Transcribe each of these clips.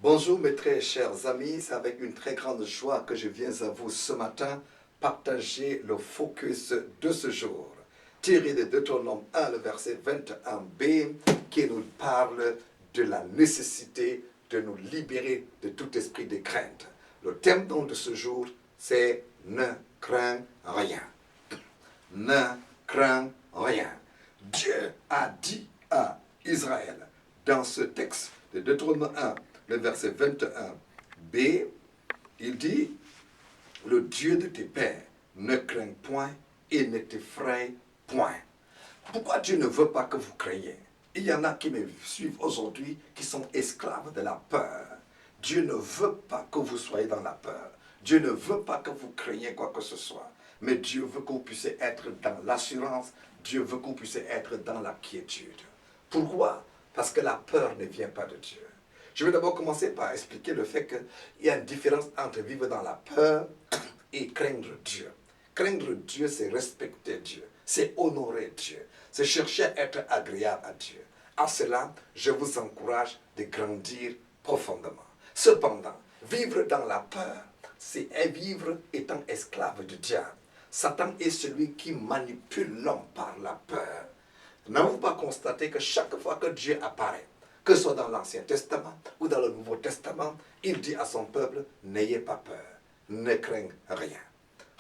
Bonjour mes très chers amis, c'est avec une très grande joie que je viens à vous ce matin partager le focus de ce jour, tiré de Deutéronome 1, le verset 21b, qui nous parle de la nécessité de nous libérer de tout esprit de crainte. Le thème donc de ce jour, c'est « Ne crains rien ». Ne crains rien. Dieu a dit à Israël, dans ce texte de Deutéronome 1, le verset 21b, il dit, le Dieu de tes pères ne craint point et ne t'effraie point. Pourquoi Dieu ne veut pas que vous craigniez? Il y en a qui me suivent aujourd'hui qui sont esclaves de la peur. Dieu ne veut pas que vous soyez dans la peur. Dieu ne veut pas que vous craigniez quoi que ce soit. Mais Dieu veut que vous puissiez être dans l'assurance. Dieu veut que vous puissiez être dans la quiétude. Pourquoi? Parce que la peur ne vient pas de Dieu. Je vais d'abord commencer par expliquer le fait qu'il y a une différence entre vivre dans la peur et craindre Dieu. Craindre Dieu, c'est respecter Dieu, c'est honorer Dieu, c'est chercher à être agréable à Dieu. À cela, je vous encourage de grandir profondément. Cependant, vivre dans la peur, c'est vivre étant esclave du diable. Satan est celui qui manipule l'homme par la peur. N'avez-vous pas constaté que chaque fois que Dieu apparaît, que ce soit dans l'Ancien Testament ou dans le Nouveau Testament, il dit à son peuple, n'ayez pas peur, ne craignez rien.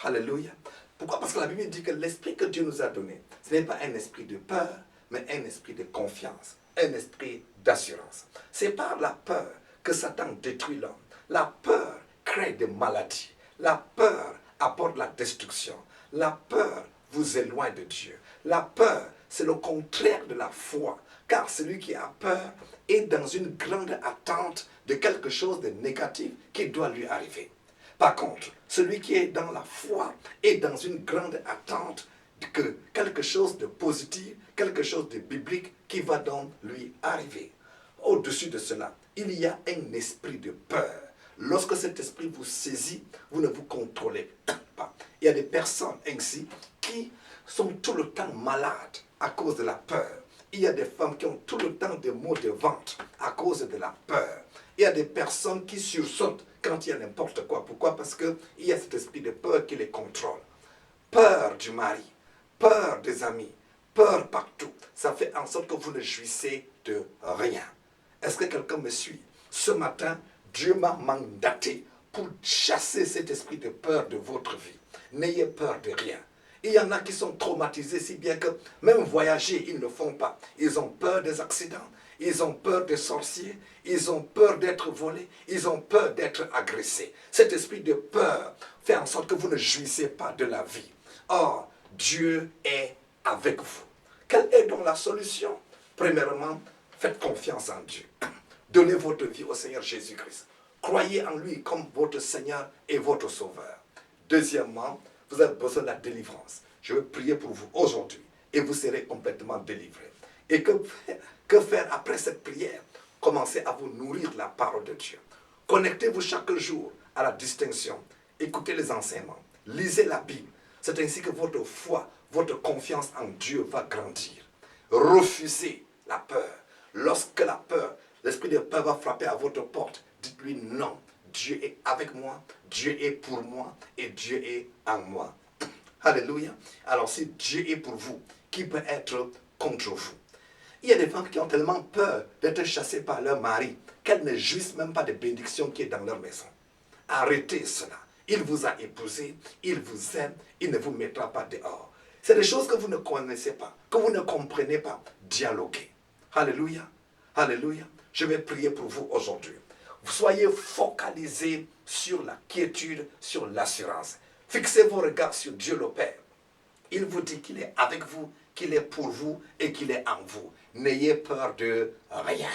Alléluia. Pourquoi? Parce que la Bible dit que l'esprit que Dieu nous a donné, ce n'est pas un esprit de peur, mais un esprit de confiance, un esprit d'assurance. C'est par la peur que Satan détruit l'homme. La peur crée des maladies. La peur apporte la destruction. La peur vous éloigne de Dieu. La peur, c'est le contraire de la foi. Car celui qui a peur est dans une grande attente de quelque chose de négatif qui doit lui arriver. Par contre, celui qui est dans la foi est dans une grande attente que quelque chose de positif, quelque chose de biblique qui va donc lui arriver. Au-dessus de cela, il y a un esprit de peur. Lorsque cet esprit vous saisit, vous ne vous contrôlez pas. Il y a des personnes ainsi qui sont tout le temps malades à cause de la peur. Il y a des femmes qui ont tout le temps des maux de ventre à cause de la peur. Il y a des personnes qui sursautent quand il y a n'importe quoi. Pourquoi? Parce qu'il y a cet esprit de peur qui les contrôle. Peur du mari, peur des amis, peur partout. Ça fait en sorte que vous ne jouissez de rien. Est-ce que quelqu'un me suit? Ce matin, Dieu m'a mandaté pour chasser cet esprit de peur de votre vie. N'ayez peur de rien. Il y en a qui sont traumatisés si bien que même voyager, ils ne font pas. Ils ont peur des accidents, ils ont peur des sorciers, ils ont peur d'être volés, ils ont peur d'être agressés. Cet esprit de peur fait en sorte que vous ne jouissez pas de la vie. Or, Dieu est avec vous. Quelle est donc la solution? Premièrement, faites confiance en Dieu. Donnez votre vie au Seigneur Jésus-Christ. Croyez en lui comme votre Seigneur et votre Sauveur. Deuxièmement, vous avez besoin de la délivrance. Je vais prier pour vous aujourd'hui et vous serez complètement délivrés. Et que faire après cette prière? Commencez à vous nourrir de la parole de Dieu. Connectez-vous chaque jour à la distinction. Écoutez les enseignements. Lisez la Bible. C'est ainsi que votre foi, votre confiance en Dieu va grandir. Refusez la peur. Lorsque la peur, l'esprit de peur va frapper à votre porte, dites-lui non. Dieu est avec moi, Dieu est pour moi et Dieu est en moi. Alléluia. Alors si Dieu est pour vous, qui peut être contre vous? Il y a des femmes qui ont tellement peur d'être chassées par leur mari qu'elles ne jouissent même pas de bénédiction qui est dans leur maison. Arrêtez cela. Il vous a épousé, il vous aime, il ne vous mettra pas dehors. C'est des choses que vous ne connaissez pas, que vous ne comprenez pas. Dialoguez. Alléluia. Alléluia. Je vais prier pour vous aujourd'hui. Soyez focalisés sur la quiétude, sur l'assurance. Fixez vos regards sur Dieu le Père. Il vous dit qu'il est avec vous, qu'il est pour vous et qu'il est en vous. N'ayez peur de rien.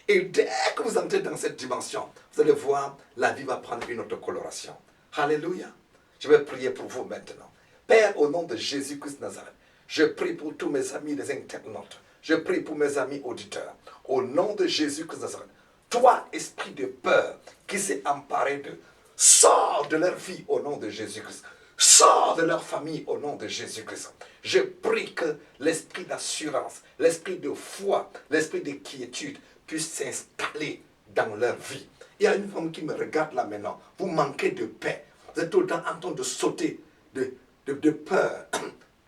Et dès que vous entrez dans cette dimension, vous allez voir, la vie va prendre une autre coloration. Alléluia. Je vais prier pour vous maintenant. Père, au nom de Jésus-Christ Nazareth, je prie pour tous mes amis les internautes. Je prie pour mes amis auditeurs. Au nom de Jésus-Christ Nazareth, toi, esprit de peur qui s'est emparé d'eux, sors de leur vie au nom de Jésus-Christ. Sors de leur famille au nom de Jésus-Christ. Je prie que l'esprit d'assurance, l'esprit de foi, l'esprit de quiétude puisse s'installer dans leur vie. Il y a une femme qui me regarde là maintenant. Vous manquez de paix. Vous êtes tout le temps en train de sauter de peur.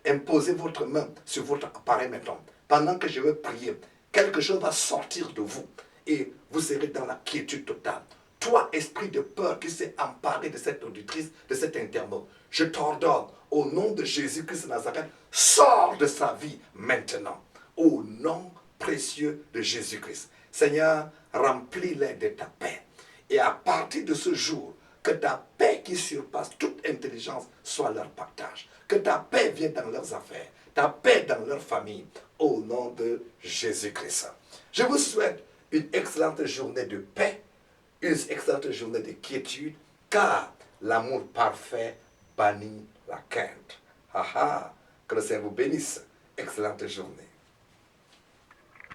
Imposez votre main sur votre appareil maintenant. Pendant que je vais prier, quelque chose va sortir de vous et vous serez dans la quiétude totale. Toi, esprit de peur qui s'est emparé de cette auditrice, de cet internaute, je t'ordonne, au nom de Jésus-Christ de Nazareth, sors de sa vie maintenant. Au nom précieux de Jésus-Christ. Seigneur, remplis-les de ta paix. Et à partir de ce jour, que ta paix qui surpasse toute intelligence soit leur partage. Que ta paix vienne dans leurs affaires, ta paix dans leur famille, au nom de Jésus-Christ. Je vous souhaite une excellente journée de paix, une excellente journée de quiétude, car l'amour parfait bannit la crainte. Que le Seigneur vous bénisse. Excellente journée.